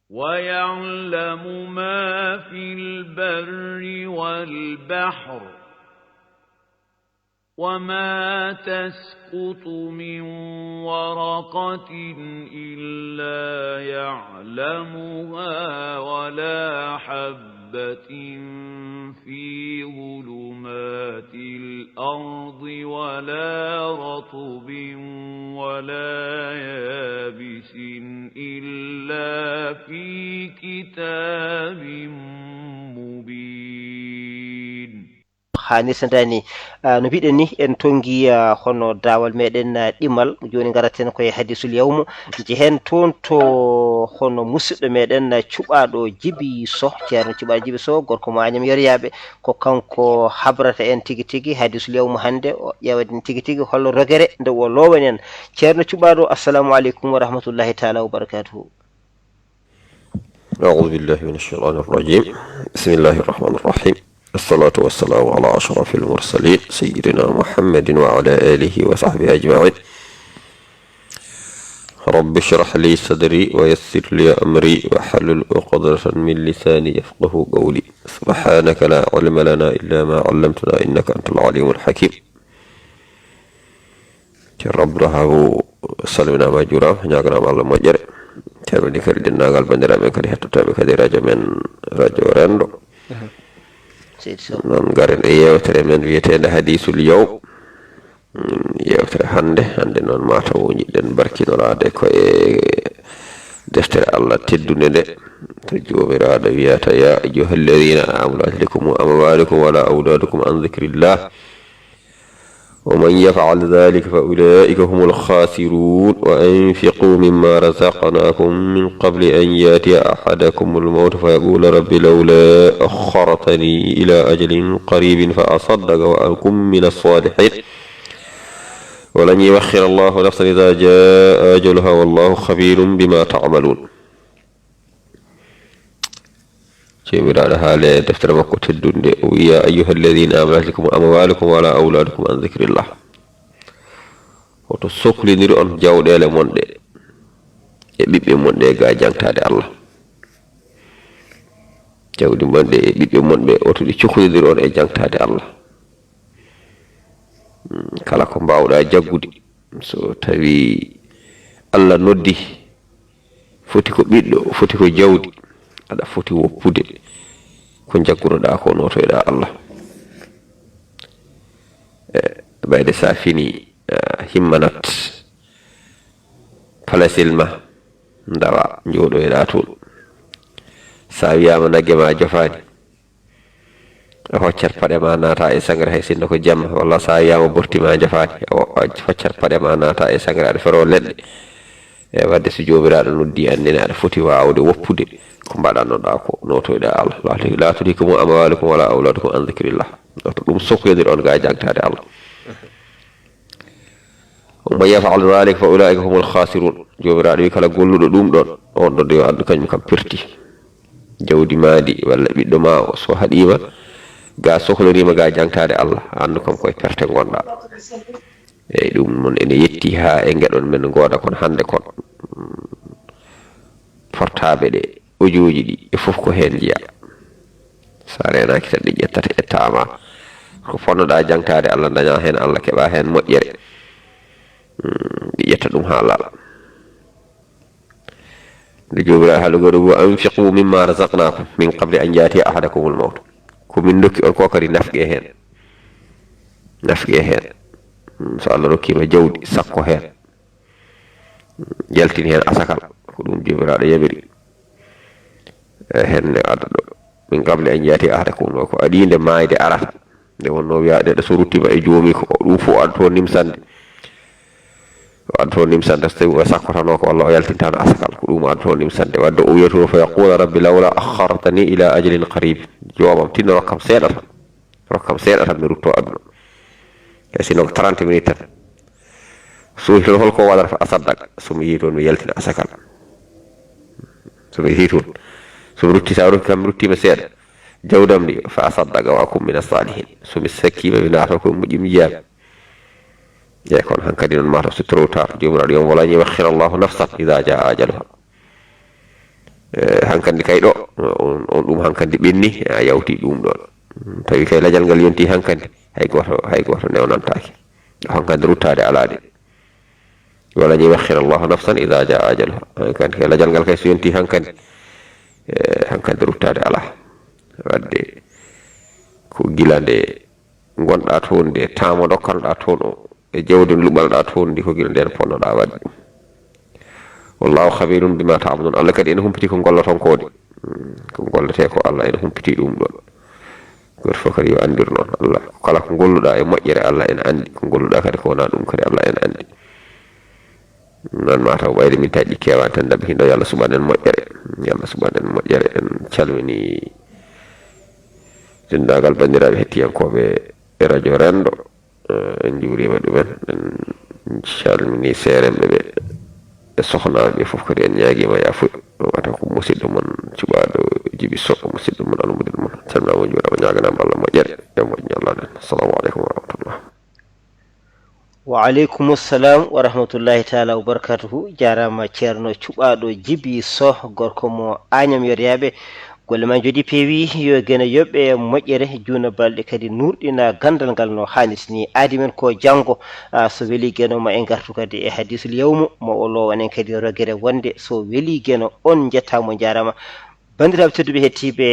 وَيَعْلَمُ مَا فِي الْبَرِّ وَالْبَحْرِ وَمَا تَسْقُطُ مِن وَرَقَةٍ إِلَّا يَعْلَمُهَا وَلَا حَبَّةٍ فِي ظُلُمَاتِ الْأَرْضِ وَلَا رَطْبٍ وَلَا يَابِسٍ إِلَّا فِي كِتَابٍ مُبِينٍ. hanisandani no biɗen ni en tongi hono dawal meɗen ɗimal joni garaten koye hadisul yawmu jehen toon to hono musidɗo meɗen cuɓaɗo Djiby Sow ceerno cuɓaɗo Djiby Sow gorko mo Agname Yoriyaɓe ko kanko habrata en tigui tigui hadisul yawmu hande o ƴewaden tigui tigui hollo rogere nde o lowen en. ceerno cuɓaɗo assalamu aleykum wa rahmatullahi taala wa barakatuhu. أعوذ بالله من الشيطان الرجيم بسم الله الرحمن الرحيم الصلاة والسلام على أشرف المرسلين سيدنا محمد وعلى آله وصحبه أجمعين. رب اشرح لي صدري ويسر لي أمري واحلل عقدة من لساني يفقه قولي. سبحانك لا علم لنا إلا ما علمتنا إنك أنت العليم الحكيم. رب رهو سلمنا ما جرام نياغنا ما الله مجري تابني كريدنا ناغال بندرامي كدي حتى كدي راجو من راجو رندو non garen e yewtere men wiyeteende hadisul yaw yewtere hande noon mataw jiɗɗen barkinorade koye deftere Allah teddude nde to jomiraɗo wiyata ya ayyuha alladina amanu la tulhikum amwalukum wala awladukum an dhikrillah ومن يفعل ذلك فأولئك هم الخاسرون وأنفقوا مما رزقناكم من قبل أن يأتي أحدكم الموت فيقول رب لولا أخرتني إلى أجل قريب فأصدق وأكن من الصالحين ولن يؤخر الله نفسا إذا جاء أجلها والله خبير بما تعملون. جميل حالة دفتر مكو تدون ويا أيها الذين آمنوا لكم أموالكم ولا أولادكم عن ذكر الله وتسوكلي نيرو أن جاود إلى monde بيبي monde غا جانتادي الله جاودي monde بيبي monde وتدي تشوكلي نيرو أن جانتادي الله kala ko mbawɗa jaggude so tawi Allah noddi foti ko ɓiɗɗo foti ko jawdi aɗa foti woppude ko jaggunoɗa ko notoyɗa Allah ɓayde sa fini himmanat palasil ma ndawa jooɗoyɗa toon sa wiyama nagge ma jofani a hoccat paɗe ma naata e sangre hay sinno ko jamma walla sa wiyama bortima jofani a hoccat paɗe ma naata e sangre aɗa fero leɗɗe e wadde so jomiraɗo noddi andine aɗa foti wawde woppude ko mbaɗannoɗa ko notoyɗa Allah la tulhikum amwalukum wala awladukum an dhikrillah to ɗum sokkoydir on ga jangtade Allah. ومن يفعل ذلك فأولئك هم الخاسرون jomiraɗo wi kala golluɗo ɗum ɗon on ɗo yo andu kañum kam pirti jawdi maadi walla ɓiɗɗo ma o so haɗima ga sohlorima ga jangtade Allah andu kam koye perte gonɗa eyyi ɗum noon ene yetti ha e gueɗon men goda kon hande kon portable ɗe audio ji ɗi e fof ko hen jiya sa renaki tan ɗi ƴettata ƴettama ko fonnoɗa jangtade Allah daña hen Allah keɓa hen moƴƴere ɗi ƴetta ɗum ha laala nde jomiraɗo haalugoɗo wo anfiqu mimma razaqnakum min qabli an yati ahadakumul mawt komin dokki on ko kadi nafgue hen so Allah rokkima jawdi sakko hen jaltini hen asakal ko ɗum jomiraɗo yamiri henne adda ɗo min qabli an yati ahadakum ko aɗinde mayde arata nde wonno wiya ɗeɗo so ruttima e joomi ko ɗum fo adto nimsande so tawi o sakkotano ko walla o yaltintano asakal ko ɗum adto nimsande wadde o wiyato fa yaqula rabbi lawla akhartani ila ajalin qarib jomam tinno rokkam seeɗa tan mi rutto aduna e sino 30 minutes tan so wi toon holko waɗata fa asaddak somi yii toon mi yaltina asakal somi yii toon somi rutti sa rokki kam mi ruttima seeɗa jawdam ndi fa asaddaga wa kum min as-salihin somi sakkima mi naata ko moƴƴi mi jiyami e kon hankadi noon mataw so trop tard jomiraɗo yom wala yuakhira Allahu nafsan idha jaa ajaluha hankandi kay ɗo on ɗum hankandi ɓenni a yawti ɗum ɗon tawi kay lajal ngal yonti hankandi hay goto newnantaki hankandi ruttade alade wala yuakhira Allahu nafsan idha jaa ajaluha hankandi kay lajal ngal kay so yonti hankandi hankandi ruttade ala wadde ko gilande gonɗa toon nde tamo dokkalɗa toon o e jawdi luɓalɗa toon ndi ko gila nden ponnoɗa wadde wallahu khabirun bima ta'malun Allah kadi ene humpiti ko golloton kode ko gollete ko Allah ene humpiti ɗum ɗon goto fof kadi yo andir noon Allah kala ko golluɗa e moƴƴere Allah ene andi ko golluɗa kadi ko wona ɗum kadi Allah ene andi non mataw ɓayde min taƴƴi kewan tan daɓe hindo yo Allah suɓanen moƴƴere en calmini dendagal bandiraɓe hettiyankoɓe e radio Rendo en juurima ɗumen en calmini seremɓe ɓe e sohnaɓe fof kadi en ñaguima yafuya wata ko musidɗo mon cuɓaɗo Djiby Sow musidɗo mon almudel mon calminama juurama ñaganama Allah moƴƴere e moƴƴi Allah nen assalamu aleykum wa rahmatullah. wa aleykum assalam wa rahmatullahi taala wa barakatuhu. jarama ceerno cuɓaɗo Djiby Sow gorko mo Agnam Yoryaɓe golle ma jooɗi peewi yo gene yoɓɓe moƴƴere juuna balɗe kadi nurɗina gandal ngal no hanniti ni aadi men ko janggo so weeli gueno ma en gartu kadi e hadisul yawmu mo o lowanen kadi rogere wonde so weeli gueno on jettamo jarama bandiraɓe tedduɓe hettiɓe